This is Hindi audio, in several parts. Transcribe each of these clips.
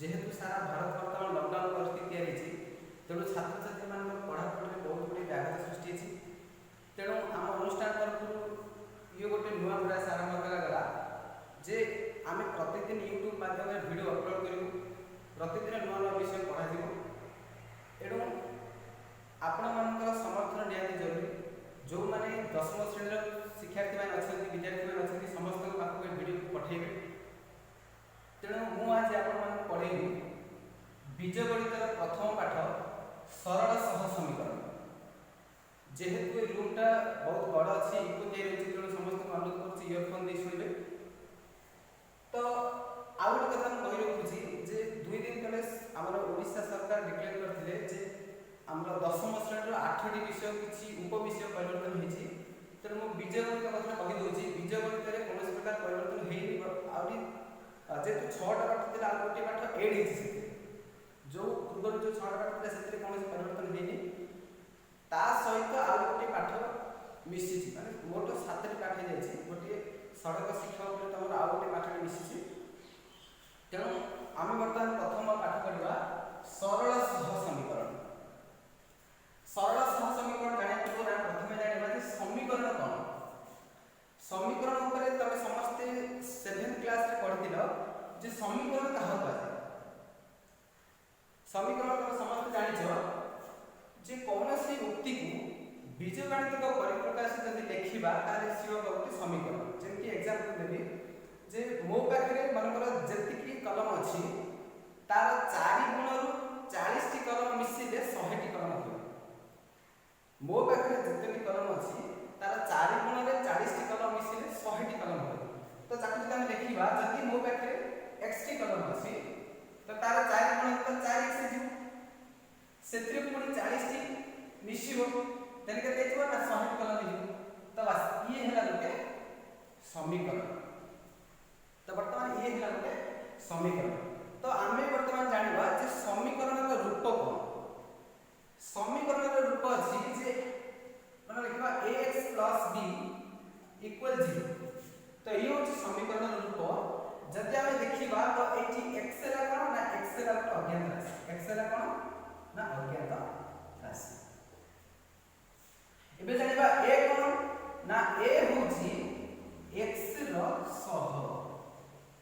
जेहेतु सारा भारत बर्तमान लॉकडाउन परिस्थिति रही तेणु छात्र छात्री मान पढ़ापढ़ी बहुत गुड़ी व्याघात सृष्टि होती तेणु आम अनुष्ठान तरफ ये गोटे नुआ प्रयास आरंभ करागला जे आम प्रतिदिन यूट्यूब माध्यम वीडियो अपलोड करूँ प्रतिदिन नुआ नुआ विषय पढ़ा एणु आपण मान समर्थन निहाती जरूरी जो मैंने दशम श्रेणी शिक्षार्थी मैंने अच्छा विद्यार्थी मैंने अच्छा समस्त पाक वीडियो पठेबे तेणु मु आज आपण पढ़ेबी बीजगणितर प्रथम पाठ सरल सह समीकरण जेहेतु ये रूमटा बहुत बड़ अच्छी इको दिए तेणु समस्त अनुरोध कर इयरफोन दे शुणे तो आउ गोटे कथा कही रखुची जे 2 दिन तले आमर ओडिशा सरकार डिक्लेयर करथिले जे आमर दशम श्रेणी 8टी विषय किसी उपविषय परिवर्तन होती तेणु मु बीजगणित कथा कही दूसरी बीजगणित में कौन प्रकार परिवर्तन होनी जेहेतु 6टा पाठ थी आउ गोटे पाठ एड होती जो पूर्व जो 6टा पाठ था से कौन परिवर्तन होनी ता सहित आउ गोटे पाठ मिसी माने मोट 7टी पाठ जाइए गोटे सड़क शिक्षा तुम आउ गोटे पाठ मिसी तेणु आम बर्तमान प्रथम पाठ पढ़ा सरल सह समीकरण सरल सह समीकरण जाना पूर्व प्रथम जाना समीकरण कौन समीकरण उपरे तुम समस्ते 7th क्लास रे पढ़िथिल जे समीकरण कहा कहए समीकरण तुम समस्त जानिछ जे कौनसी उक्ति को बीजगणितिक परिप्रकाश जदि लिखिबा तारे सिओ गोटे समीकरण जेमि एग्जांपल देबी जे मो पाखरे मनकर जेतिकी कलम अछि तार 4 गुणरु 40 टी कलम मिसिले 100 टी कलम हो मो पाखरे जेतिकी कलम अछि तार 4 गुण रे 40 टी कलम मिसिले 100 टी कलम हो तो ताकि जदि हम लिखिबा जदि मो पाखरे x टी कलम अछि तो तार 4 गुण तो 4x जिवो सेत्रे पुणी 40 टी मिसिबो तेने के देखिबो ना 100 टी कलम लिखिबो तो बस ये हैला गोटे समीकरण तो वर्तमान ये हैला गोटे समीकरण तो आमे वर्तमान जानिबा जे समीकरण का रूप कोन समीकरण का रूप अछि जे माने लिखबा ax + b = 0 तो ये होची समीकरण रूप जदि आमे देखिबा तो एठी x ला कोन ना x ला तो अज्ञात राशि x ला कोन ना अज्ञात राशि एबे जानिबा a कोन ना a होची x रो सह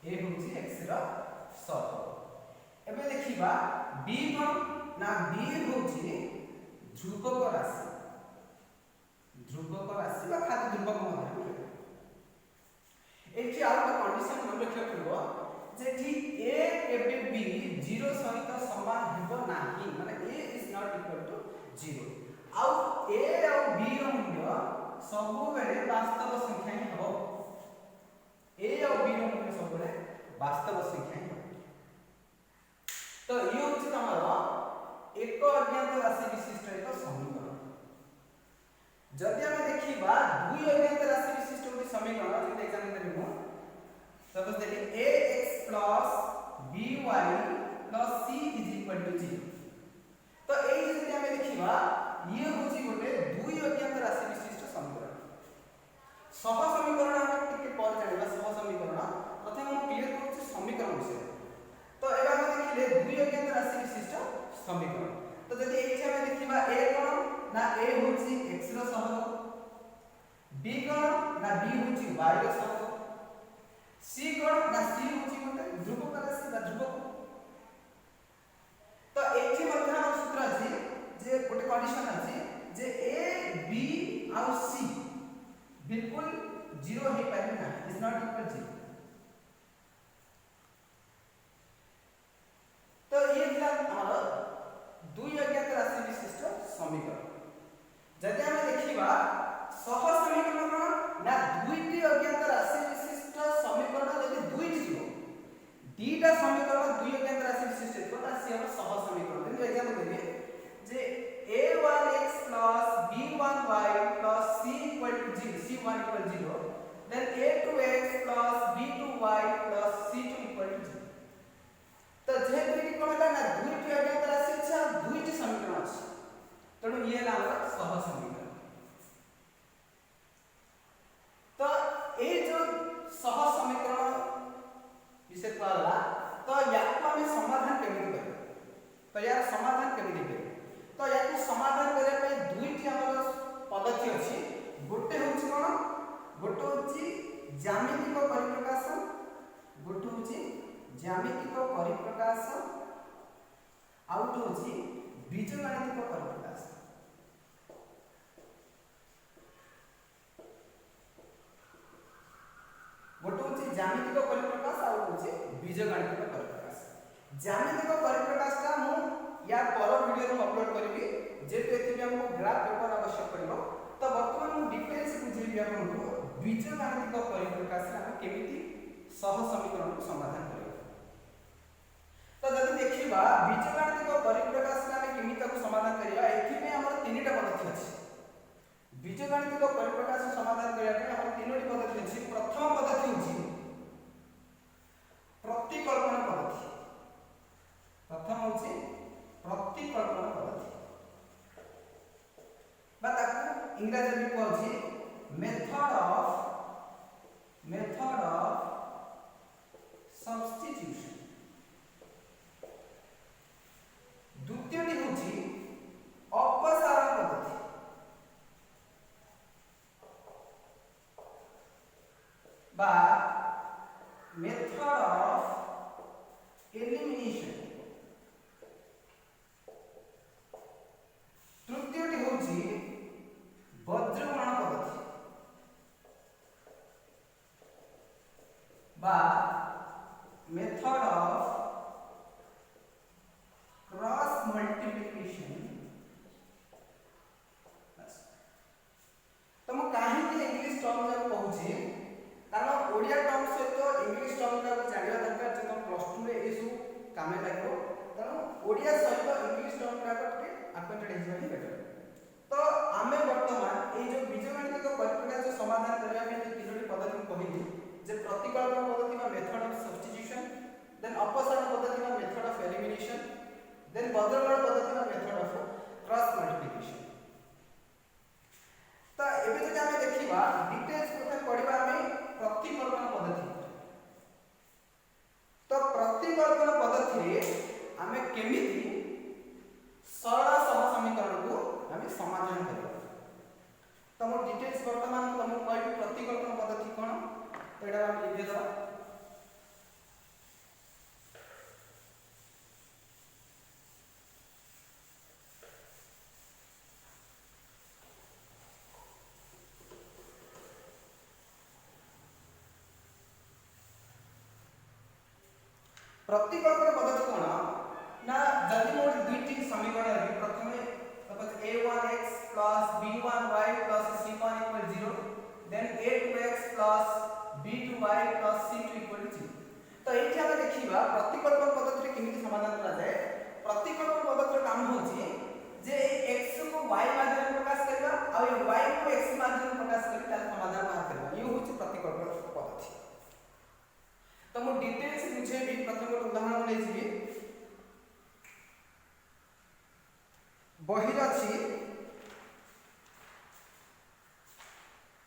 a होची x रो सह एबे देखिबा b कोन ना b होची ध्रुवक राशि बा खाली ध्रुवक मध्य एठी आउ तो कंडीशन मन रखियो पड़बो जेठी a केबे b 0 सहित समान हेबो नाही माने a is not equal to 0 आउ a और b रो मूल्य सब बेले वास्तव संख्या ही हो a और b रो मूल्य सब बेले वास्तव संख्या ही हो तो ये होची तमरो एक अज्ञात राशि विशिष्ट एक समीकरण जदि हम देखिबा दुई अज्ञात राशि विशिष्ट गोटे समीकरण जदि एग्जांपल देबो सपोज देखि ax by c = 0 तो एई जदि हम देखिबा ये होची गोटे दुई अज्ञात राशि विशिष्ट समीकरण सह समीकरण हम टिके पर जानिबा सह समीकरण प्रथम हम क्लियर करू समीकरण विषय तो एबा हम देखिले दुई अज्ञात राशि विशिष्ट समीकरण तो जदि एठी हम देखिबा a कोन ना a होची x रो सहग b कोन ना b होची y रो सहग c कोन ना c होची गोटे ध्रुवक राशि बा ध्रुवक तो एठी मध्ये हम सूत्र अछि जे गोटे कंडीशन अछि जे a b और c बिल्कुल 0 हे पाइबे ना इज नॉट इक्वल 0 तो ये दिला हमर दुई अज्ञात राशि विशिष्ट समीकरण जदि हम देखिबा सह समीकरण कोन ना दुईटी अज्ञात राशि विशिष्ट समीकरण जदि दुईटी थियो दीटा समीकरण दुई अज्ञात राशि विशिष्ट थियो ता से हम सह समीकरण देबे एग्जांपल देबे जे a1x + b1y + c1 = 0 then a2x + b2y + c2 = 0 तो जेहेतु कि कोन ना दुईटी अज्ञात राशि छै दुईटी समीकरण अछि तेणु ये नाम सह समीकरण तो ए जो सह समीकरण विषय कहला तो याको हम समाधान पद्धति अछि गोटे होछि कोन गोटे होछि ज्यामितिक परिप्रकाश गोटे होछि ज्यामितिक परिप्रकाश आउट होछि बीजगणितिक परिप्रकाश गोटे होछि ज्यामितिक परिप्रकाश आउट होछि बीजगणितिक परिप्रकाश ज्यामितिक परिप्रकाशटा मु या पर वीडियो में अपलोड करिवि जेते एथि हमको ग्राफ पेपर आवश्यक पड़िबो तो वर्तमान मु डिटेल्स बुझेबि आपनको बीजगणितिक परिप्रकाश रे हम केमिति सह समीकरण को समाधान करिबो तो जदि देखिबा बीजगणितिक परिप्रकाश रे हम केमिति को समाधान करिबा एथि में हमर तीनटा पद्धति अछि बीजगणितिक परिप्रकाश समाधान करिया पे हमर तीनोटी पद्धति अछि प्रथम पद्धति होछि प्रतिकल्पन पद्धति प्रथम होछि प्रतिकल्पन पद्धति बा ताकू इंग्रजी में कहछि मेथड ऑफ सब्स्टिट्यूशन द्वितीयटी होछि अपसारण पद्धति बा मेथड ऑफ एलिमिनेशन तृतीयटी होछि वज्रगणन पद्धति बा मेथड ऑफ क्रॉस मल्टीप्लिकेशन तो हम काहे कि इंग्लिश टर्म में कहूछि कारण ओडिया टर्म सहित इंग्लिश टर्म का जानिबा दरकार जे तुम प्लस 2 रे एसु कामे लागो कारण ओडिया सहित इंग्लिश टर्म का के अक्वेंटेड हिजबानी बेटर तो आमे वर्तमान ए जो बीजगणितिक परिप्रकाश समाधान करबा में जो तीनोटी पद्धति कहिली जे प्रतिकल्पन पद्धति बा मेथड ऑफ सब्स्टिट्यूशन देन अपसारण पद्धति बा मेथड ऑफ एलिमिनेशन देन वज्रगणन पद्धति बा मेथड ऑफ क्रॉस मल्टीप्लिकेशन तो एबे जो हमें देखिबा डिटेल्स प्रथम पढिबा हमें प्रतिकल्पन पद्धति तो प्रतिकल्पन पद्धति रे हमें केमिति सरल सह समीकरण को हमें समाधान करबा तो हम डिटेल्स वर्तमान हम कहबी प्रतिकल्पन पद्धति कोन तो एडा हम लिख देबा प्रतिकल्पन पद्धति कोन ना जदि मोर दुईटी समीकरण रे प्रथमे suppose a1x b1y c1 0 then a2x b2y c2 0 तो एठी हम देखिबा प्रतिकल्पन पद्धति रे केमिति समाधान करा जाय प्रतिकल्पन पद्धति रे काम होछि जे x को y माध्यम में प्रकाश करबा और y को x माध्यम में प्रकाश करी तार समाधान बाहर करबा ये होछि प्रतिकल्पन पद्धति तो मो डिटेल्स बुझे भी प्रथम एक उदाहरण ले छी बहिर अछि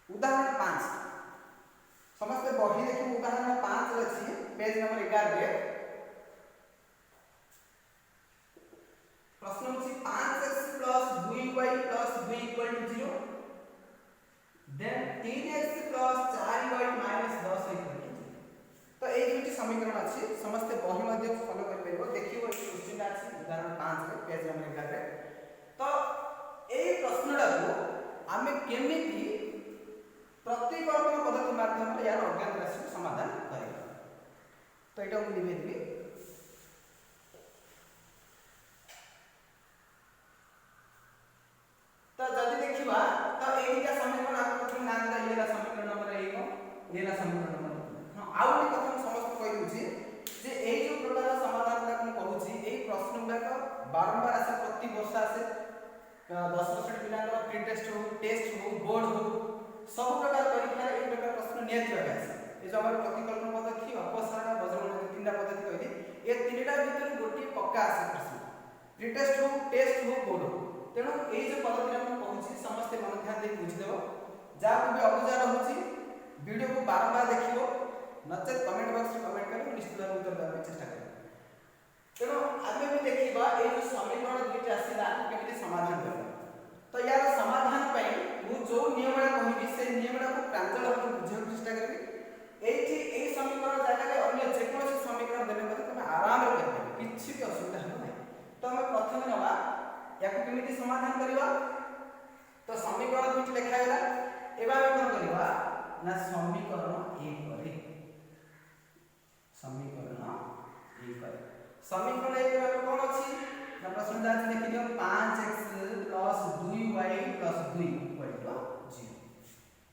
उदाहरण 5 समस्त बहि देखि उदाहरण 5 अछि पेज नंबर 11 रे प्रश्न अछि 5x 2y 2 0 then 3x 4y 10 तो ए दुटी समीकरण अछि समस्त बहि मध्ये फॉलो कर लेबो देखिबो क्वेश्चन अछि उदाहरण 5 रे पेज नंबर 11 रे तो ए प्रश्नटा को हमें केमिति प्रतिकल्पन पद्धति माध्यम रे यार अज्ञात राशि समाधान करेबा तो एटा हम लिखि देबी तो जदि देखिबा तो एटा समीकरण आपको नाम दा येला समीकरण नंबर 1 येला समीकरण नंबर आउ एक कथा समस्त कहि दूची जे एई जो प्रकार समाधान का हम कहूची एई प्रश्न गुडा बारंबार आसे प्रति वर्ष आसे 10% पिलांकर प्री टेस्ट हो बोर्ड हो सब प्रकार परीक्षा एई प्रकार प्रश्न नियत होगा आसे ए जो हमर प्रतिकल्पन पद्धति अपसारण वज्रगणन तीनटा पद्धति कहली ए तीनटा भीतर गोटी पक्का आसे प्रश्न प्री टेस्ट हो बोर्ड हो तेणु एई जो पद्धति हम कहूची समस्त मन ध्यान दे बुझि देबो जा को भी अबुझा रहूची वीडियो को बारंबार देखिबो नचेत कमेंट बॉक्स में कमेंट करी निश्चित भाव उत्तर देबा चेष्टा करी तेणु आगे भी देखिबा ए जो समीकरण दुईटा आसीला केमिति समाधान करबा तो यार समाधान पई मु समाधान करिवा तो समीकरण दुईटी लिखा गला एबा हम कोन करिवा ना समीकरण 1 करे समीकरण 1 करे समीकरण 1 रे कोन अछि ना प्रश्न जाति देखि दियो 5x + 2y + 2 = 0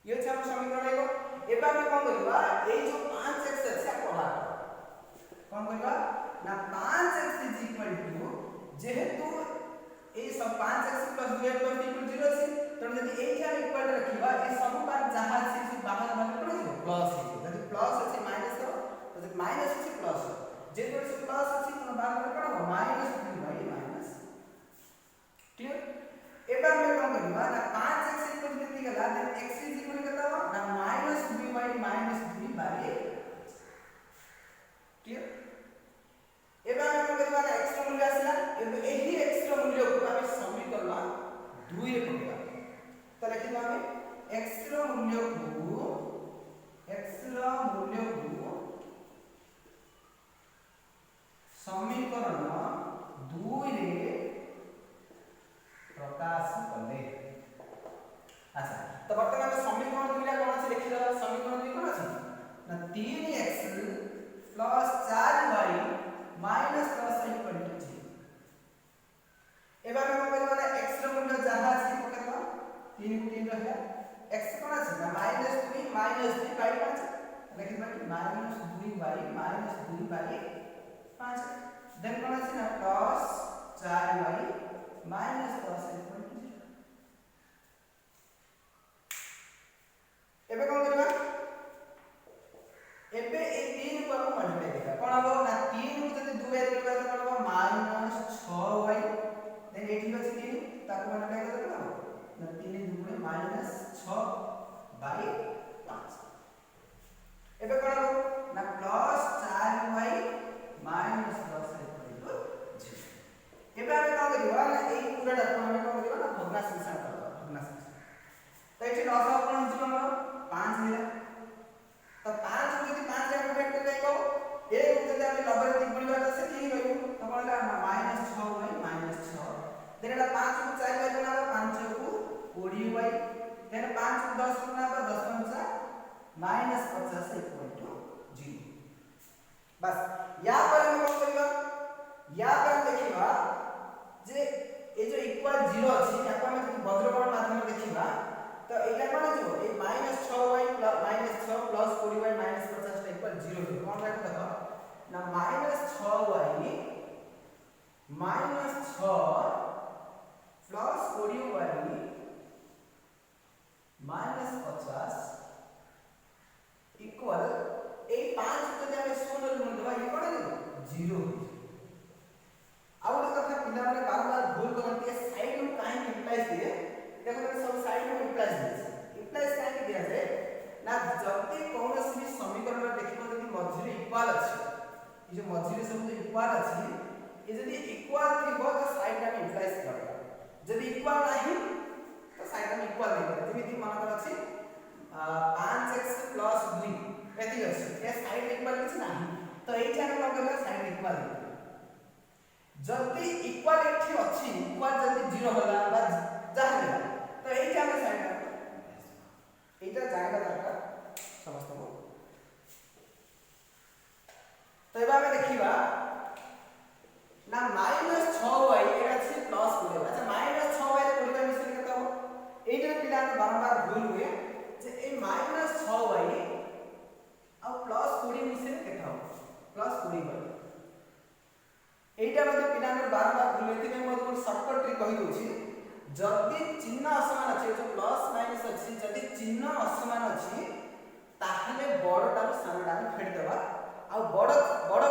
ये छ हम समीकरण 1 एबा हम कोन करिवा ए जो 5x अछि पढ़ा कोन करिवा ना 5x जेहेतु ए सब 5x + 2y + 2 0 अछि तो यदि एठी हम इक्वल रखिबा ए सब बार जहां से बाहर बाहर पड़ो प्लस यदि प्लस अछि माइनस हो तो माइनस अछि प्लस जेतो से प्लस अछि तो बाहर बाहर पड़ो -2y माइनस क्लियर एबा हम कोन करिबा ना 5x कितनी गला देन x कता हो ना -2y - 2 बाय क्लियर एबा हम कोन करिबा ना x रो मूल्य आसला एही x रो मूल्य को हम समीकरण 2 रे पढ़िबा तो लिखिबा हम x रो मूल्य को समीकरण 2 रे प्रकाश कले अच्छा तो वर्तमान समीकरण 2 रा कोन अछि लिखि दबा समीकरण 2 कोन अछि ना 3x + 4y - +y = 0 एबा हम करबा ना x रो मूल्य जहां अछि पकड़बा 3 को 3 रहया x कोन अछि ना -2 - 2 बाय 5 लेकिन बाकी -2y - 2 बाय 5 देन कोन अछि ना +4y - +y = 0 एबे कोन करबा एबे ए 3 को हम मल्टीप्लाई देबा कोन हो ना 3 को जदी 2 बाय करबा तो कोन हो -6y देन एठी अछि 3 ताको मल्टीप्लाई करबा ना 3 2 -6 बाय 5 एबे कोन हो ना +4y - +y = 0 एबे हम कोन करिवा ना एई पूराटा हम कोन करिवा ना भग्नांश मिश्रण करबा भग्नांश तो एठी 9 से कोन जीव हमर 5 मिला तो 5 को यदि 5 रे डिवाइड कर जाइबो ए को जदी हम 90 रे गुणिबा तो से ठीक होइबो तो कोन ला -6y - 6 देन एटा 5 को 4 बाय गुणा 5 को 20y देन 5 को 10 गुणा 10 -50 = 0 बस या पर हम कोन करिबा या पर देखिबा जे ए जो इक्वल 0 अछि या हम जदी वज्रकोण माध्यम देखिबा तो एटा कोन जो ए -6y - 6 + 20y - 50 = 0 कोन राख देखो ना -6y - 6 + 20y - 50 इक्वल ए 5 जदी हम 16 रे गुण देबा ये कोन हो 0 आ और कथा पिला माने बार-बार भूल करते साइड में काहे इंप्लाइज दिए देखो तो सब साइड में इंप्लाइज दिए इंप्लाइज काहे दिया जाए ना जति कोनोसी भी समीकरण देखिबो जदी मझिरे इक्वल अछि ई जो मझिरे सब जो इक्वल अछि ए जदी इक्वल थिबो तो साइड में इंप्लाइज करबा जदी इक्वल नाही तो साइड में इक्वल नहीं जेमिति मानकर अछि 5x + 2 एति अछि ए साइड इक्वल किछ नाही तो एठी हम कोन करबा साइड इक्वल जदी इक्वल एठी अछि इक्वल जदी 0 होला बा जाहले तो एठी हम साइड एटा जायगा दरकार समस्त को तो एबा में देखिबा ना -6y एटा अछि प्लस को अच्छा -6y रे कोडिका मिश्रण केता हो एटा पिला बारंबार भूल हुए जे ए -6y आ प्लस 20 मिश्रण केता हो प्लस 20y एटा मध्ये पिलाने बारंबार भूल हेति में मोर शॉर्टकट ट्रिक कहि दोछि जदी चिन्ह असमान अछि जो प्लस माइनस अछि जदी चिन्ह असमान अछि ताहले बड़टा रो सानटा फेड देबा आ बड़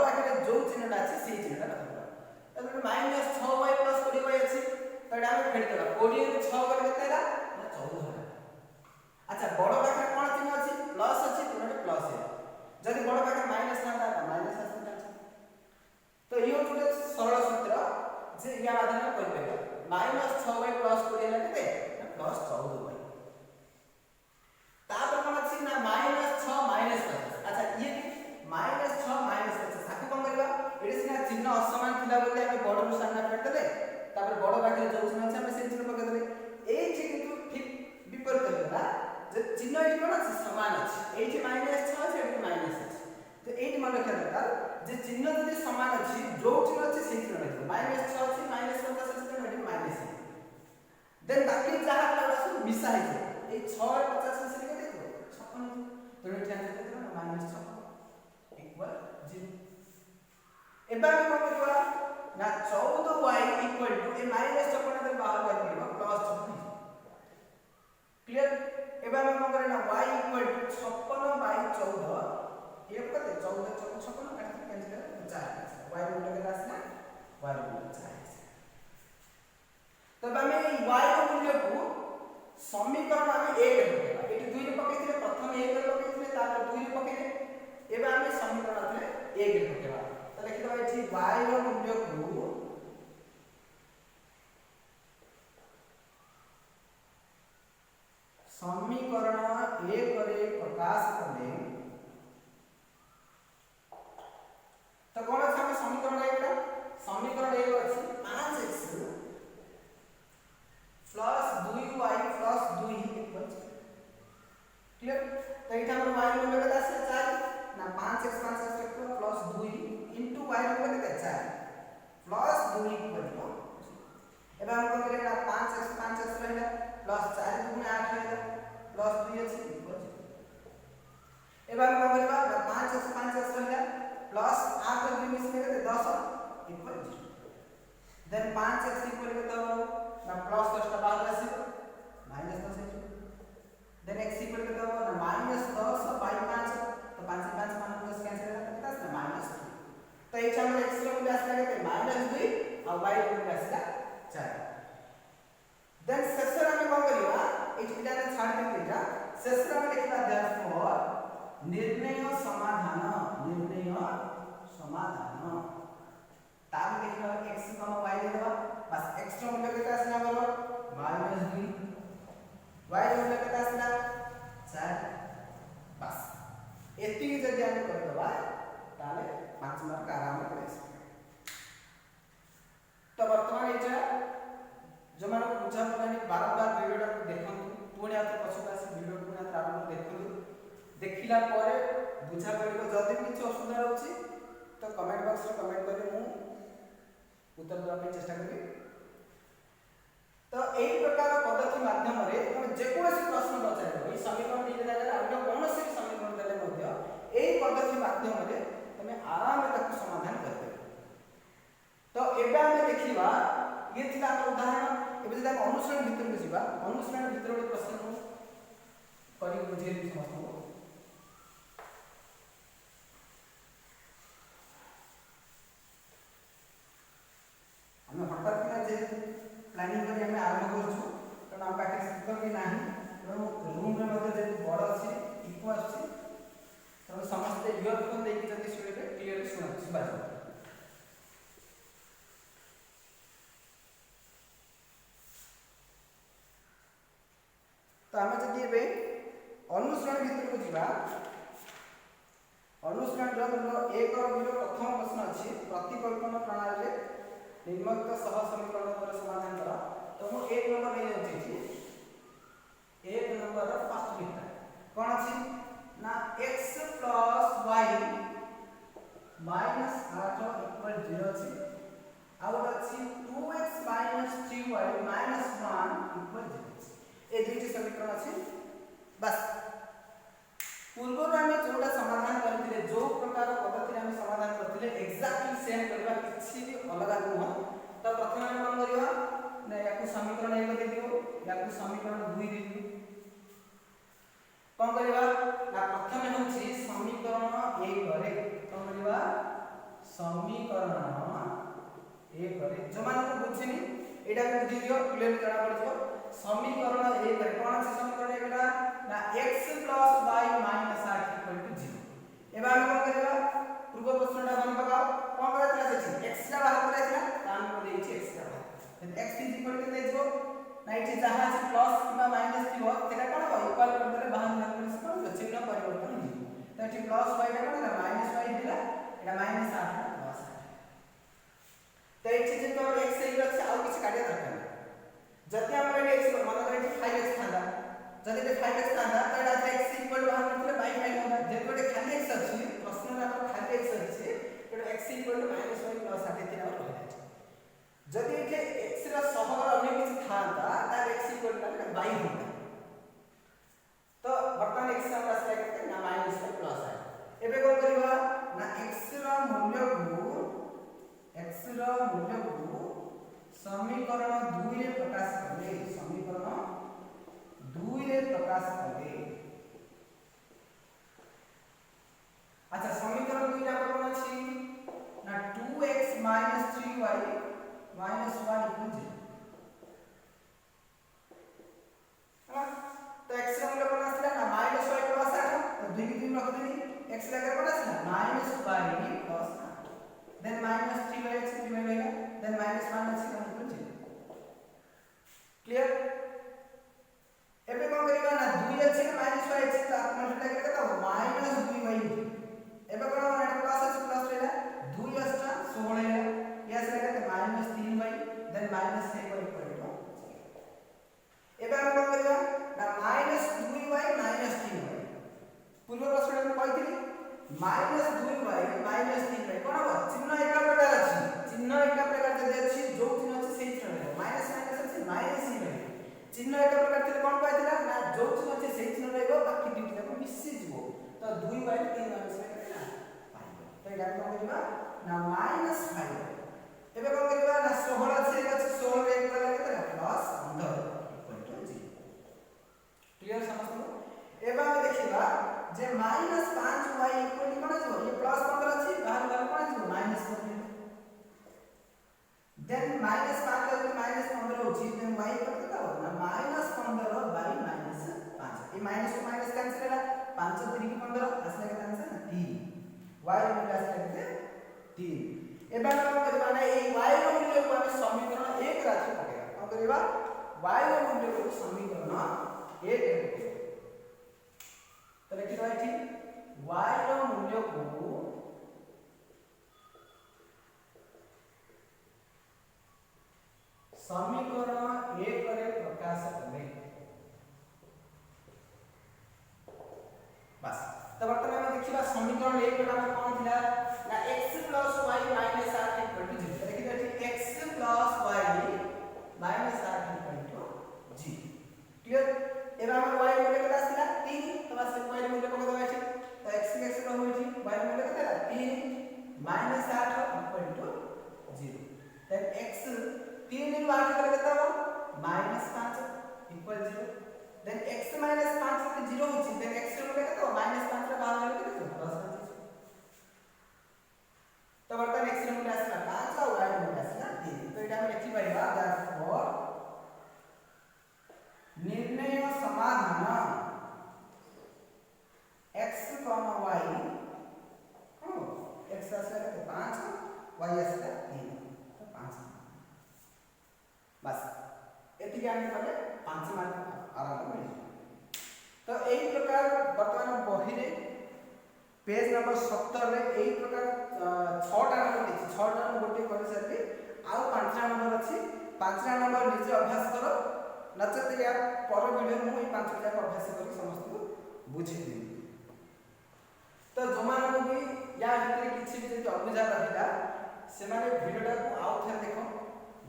पाखरे जो चिन्हटा अछि से चिन्हटा रखबा तबे -6y + 20y अछि तो एटा हम फेड देबा 20 रे 6 कर केते ହେଲା 14 होला अच्छा बड़ पाखरे कोन चिन्ह अछि प्लस अछि तो एटा प्लस है जदी बड़ पाखरे माइनस नाता तो माइनस अछि तो यो जो सरल सूत्र जे या माध्यम कहि पेबा -6y + 20 ହେଲା केते +14y तापर कोन अछि ना -6 - 50 अच्छा ये -6 - 50 साकु कोन करबा एडी सिना चिन्ह असमान थिला बोले हम बड़ रो सामना फेट देले तापर बड़ बाकी जो चिन्ह अछि हम से चिन्ह चिन्ह ये कौन अच्छे सामान अच्छे ये माइनस 6 अच्छे ये माइनस अच्छे तो ये मन रखा दरकार जे चिन्ह जदि सामान अच्छी जो चिन्ह अच्छे से चिन्ह रखियो माइनस 6 अच्छे माइनस 50 अच्छे तो ये माइनस देन बाकी जहाँ का सब मिसा है ये 6 और 50 से लिख देखो 56 तो ये आंसर केतना माइनस 56 इक्वल 0 एबा हम कौन करबा ना 14y equal to a minus 56 दे बाहर बाहर पड़िबो प्लस 56 क्लियर एबा हम कौन करे ना y इक्वल टू 56 बाय 14 ये कते 14 56 काट कैंसिल कर 4 y मूल्य केटा आसना y मूल्य 4 तब हमें y का मूल्य को समीकरण हमें 1 रे पकेबा एटी 2 रे पकेइथिले प्रथम 1 रे पकेइथिले तापर 2 रे पकेइले एबा हमें समीकरण आथले 1 रे पकेबा तो लिखि दबा एठी y रो मूल्य को समीकरण 1 रे प्रकाश कले तो कोन अछि हम समीकरण 1 रा समीकरण 1 अछि 5x plus 2y plus 2 equal clear तो एटा हमर y मूल्य केटा आसे 4 ना 5x 5x रखो प्लस 2 इनटू y मूल्य केटा 4 प्लस 2 इक्वल एबा हम कोन करेगा 5x 5x रहला प्लस 4 गुणा 8 रहला प्लस 2 अछि इक्वल एबा हम कोन करेगा 5x 5x रहला प्लस 8 और 2 मिसले केते 10 इक्वल 0 देन 5x इक्वल केते हो ना प्लस 10 टा बाहर आसीबो माइनस 10 है देन x इक्वल केते हो ना माइनस 10 बाय 5 तो 5 से 5 मान प्लस कैंसिल होला केते आसना माइनस 2 तो एटा हमर x रो मूल्य आसला केते माइनस 2 और y रो मूल्य आसला 4 देन शेषर हम कोन करिवा एटा ने छाड़ दे एटा शेषर हम लिखिबा देयरफॉर निर्णय समाधान ताम लिखिबा x, y देबा बस x रो मूल्य केते आसना बराबर माइनस 2 y रो मूल्य केते आसना 4 बस एति जदि हम कर देबा ताले 5 मार्क आराम से मिल तो वर्तमान एटा जो माने बुझा पड़ानी बार-बार वीडियो को देखंतु पुणी आते पछुका से वीडियो पुणी आते आरंभ देखंतु देखिला परे बुझा पड़िबो जदि किछ असुविधा रहउची तो कमेंट बॉक्स रे कमेंट करी मु उत्तर देबा पे चेष्टा करबी तो एई प्रकार पद्धति माध्यम रे हम जे कोनोसी प्रश्न पचारिबो ई समीकरण दी जागा अन्य कोनोसी समीकरण देले मध्य एई पद्धति माध्यम रे तमे आराम रे ताकू समाधान करबे तो एबा हम देखिबा ये थिला उदाहरण एबे जदा अनुसरण भीतर में जीवा अनुसरण भीतर एक प्रश्न को करी बुझे दी समस्त को हम हठात किना जे प्लानिंग करी हम आरंभ करछु कारण हम पाखे सिस्टम भी नाही तो रूम में मते जे बड़ अछि इको अछि तो समस्त इयरफोन देकी जति सुनिबे क्लियर सुना तो आम जदि ए अनुसरण भीतर को जीवा अनुसरण रो 1 और 2 प्रथम प्रश्न अछि प्रतिकल्पन प्रणाली रे निम्नलिखित सह समीकरण पर समाधान करा तो मु 1 नंबर ले जाउची छी 1 नंबर रो फर्स्ट बिट कोन अछि ना x + y -8 इक्वल 0 अछि आउ अछि 2x - 3y - 1 इक्वल 0 ए दुईटी समीकरण अछि बस पूर्व में जोटा समाधान करथिले जो प्रकार पद्धति हम समाधान करथिले एक्जेक्टली सेम करबा किछि भी अलग नुह तो प्रथम हम कोन करिवा ना याकू समीकरण 1 दे दियो याकू समीकरण 2 दे दियो कोन करिवा ना प्रथम होछि समीकरण 1 रे कोन करिवा समीकरण 1 रे जो मान को बुझिनी एटा को बुझि दियो क्लियर जଣା पड़िबो समीकरण 1 रे कोन अछि समीकरण 1 रा ना x + y - 8 0 एबा हम कोन करबा पूर्व प्रश्नटा बन पकाओ कोन करथिला छै x रा बाहर करथिला तान को देइ छै x रा बाहर x इक्वल के देजो ना इठी जहां अछि प्लस किबा माइनस थिबो तेरा कोन हो इक्वल करले बाहर निकल से कोन चिन्ह परिवर्तन हो तो इठी प्लस y रा कोन माइनस y दिला एटा माइनस 8 प्लस 8 तो इठी जे तो x इक्वल अछि आउ किछ काढिया दरकार जति हम x मन करे 5x थांदा जति 5x थांदा तो एटा माइनस वाई प्लस 83 आवर रही जाए जदि एठे x रा सहगर अन्य किछ थांता ता x इक्वल टू y होता तो वर्तमान x हमरा आसला केते ना माइनस वाई प्लस आई एबे कोन करबा ना x रा मूल्य को समीकरण 2 रे प्रकाश करले समीकरण 2 रे प्रकाश करले अच्छा समीकरण 2 टा कोन अछि ना 2x 3y - 1 0 तो x रा मूल्य कोन आसला ना -y + 8 तो 2 की 2 रख देनी x लगे कोन आसला -y + 8 then -3y x 3y रहेगा देन -1 अछि हम इक्वल 0 क्लियर एबे कोन करबा ना 2 अछि ना -y अछि तो मल्टीप्लाई करके तो -2y एबे कोन ना प्लस अछि प्लस रहेला 2 * 16 रहेला या से लगे -3y then -6y equal to एबे हम कोन करबा ना -2y - 3y पूर्व प्रश्न में कहितली -2y - 3y कोन हो चिन्ह एका प्रकार अछि चिन्ह एका प्रकार जदि अछि जो चिन्ह अछि सेही चिन्ह रहबो माइनस माइनस अछि माइनस ही रहबो चिन्ह एका प्रकार थिले कोन पाइतला ना जो चिन्ह अछि सेही चिन्ह रहबो बाकी दुटी जाको मिसि जिवो तो 2y 3y मिसले केते ना पाइबो तो एटा कोन करबा ना -5 एबे कोन करबा ना 16 अछि 16 रे 1 कला केते ना +15 इक्वल टू 0 क्लियर समझलो एबा हम देखिबा जे -5y इक्वल टू कोन जिवो ये +15 अछि बाहर बाहर कोन जिवो -15 देन -5 जब -15 होची देन y इक्वल टू ना -15 बाय -5 ये माइनस को माइनस कैंसिल होला 5 3 की 15 असले के आंसर ना 3 y रो मूल्य असले के 3 एबा हम करबा ना ए y रो मूल्य को हम समीकरण 1 राखि पकेबा हम करबा y रो मूल्य को समीकरण 1 रे पकेबा तो लिखि रहा है y रो मूल्य को समीकरण 1 रे प्रकाश करले बस तो वर्तमान में देखिबा समीकरण 1 रा कोन थिला ना x + y - 8 0 देखि दैछि x + y - 8 0 क्लियर एबा हम y मूल्य केता आसिला 3 तो बस y मूल्य को दबा छै तो x के x रहै छै y मूल्य केता 3 - 8 0 देन x 3 * 8 करे केता हो -5 इक्वल 0 देन x - 5 से 0 होची देन x रो केता हो -5 रे बाहर गले केता +5 तो वर्तमान x रो मूल्य आसला 5 और y रो मूल्य आसला 3 तो एटा हम लिखि परिबा देयरफॉर निर्णय समाधान x, y x आसला केते 5 y आसला 3 तो 5 बस एति के हम कले 5 मार्क आराम मिल तो एही प्रकार वर्तमान बही रे पेज नंबर 70 रे एही प्रकार 6 टा नंबर दिछि 6 टा हम गोटे कर सरबी आ 5 टा नंबर अछि 5 टा नंबर निजे अभ्यास करो नचते या पर वीडियो मु 5 टा अभ्यास करी समस्त को बुझी दे तो जमान को भी या भितर किछि भी जति अबुझा रहिला से माने वीडियोटा को आउ थे देखो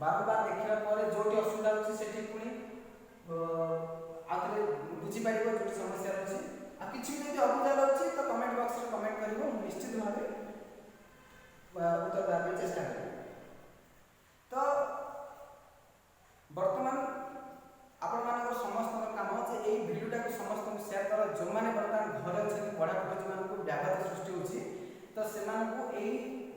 बार बार देखिला परे जोटी असुविधा अछि सेठी पुनी आथरे बुझी पारिबो जोटी समस्या अछि आ किछि भी जति अबुझा अछि तो कमेंट बॉक्स रे कमेंट करिवो निश्चित भाबे उत्तर देबा चेष्टा करिवो तो वर्तमान आपण मानकर समस्त काम जे एई वीडियोटा को समस्त को शेयर करो जो माने वर्तमान घर अछि पढा पढा जो मानको व्याघात सृष्टि होछि तो से मानको एई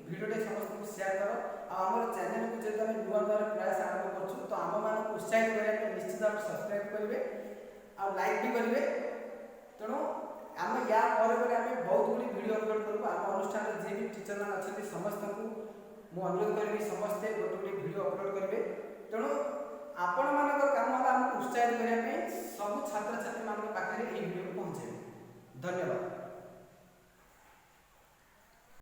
वीडियोटा समस्त को शेयर करो आ हमर चैनल को जे तमे नुवा नुवा प्रयास आरंभ करछु तो हम मानको उत्साहित करिया के निश्चित आप सब्सक्राइब करबे आ लाइक भी करबे तणो हम या परे परे हम बहुत गुडी वीडियो अपलोड करबो हम अनुष्ठान रे जे भी टीचर मान अछि समस्त को मु अनुरोध करबी समस्त गोटे गोटे वीडियो अपलोड करबे तणो आपण मानकर काम होला हमको उत्साहित करिया पे सब छात्र छात्री मान पाखरे ए वीडियो को पहुंचे धन्यवाद।